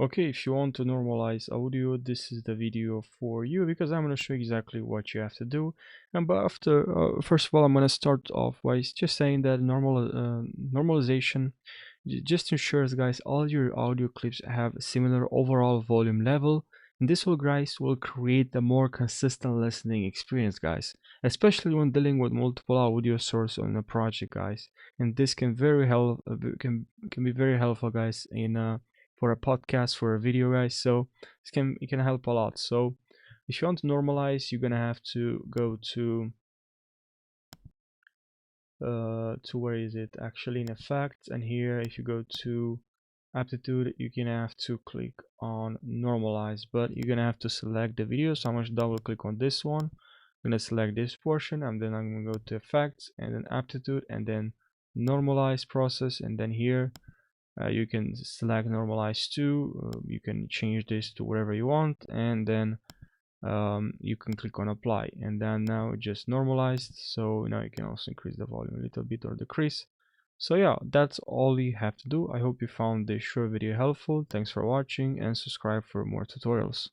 Okay, if you want to normalize audio, this is the video for you because I'm going to show you exactly what you have to do. And but first of all, I'm going to start off by just saying that normalization just ensures, guys, all your audio clips have a similar overall volume level. And this will, guys, will create a more consistent listening experience, guys, especially when dealing with multiple audio sources on a project, guys. And this can be very helpful, guys, in for a podcast, for a video, guys. So it can help a lot. So if you want to normalize, you're gonna have to go to where is it actually, in effects, and here if you go to aptitude, you're gonna have to click on normalize, but you're gonna have to select the video. So I'm gonna double click on this one. I'm gonna select this portion, and then I'm gonna go to effects and then aptitude and then normalize process, and then here you can select normalize to, you can change this to whatever you want, and then you can click on apply, and then now it just normalized. So now you can also increase the volume a little bit or decrease. So yeah, that's all you have to do. I hope you found this short video helpful. Thanks for watching and subscribe for more tutorials.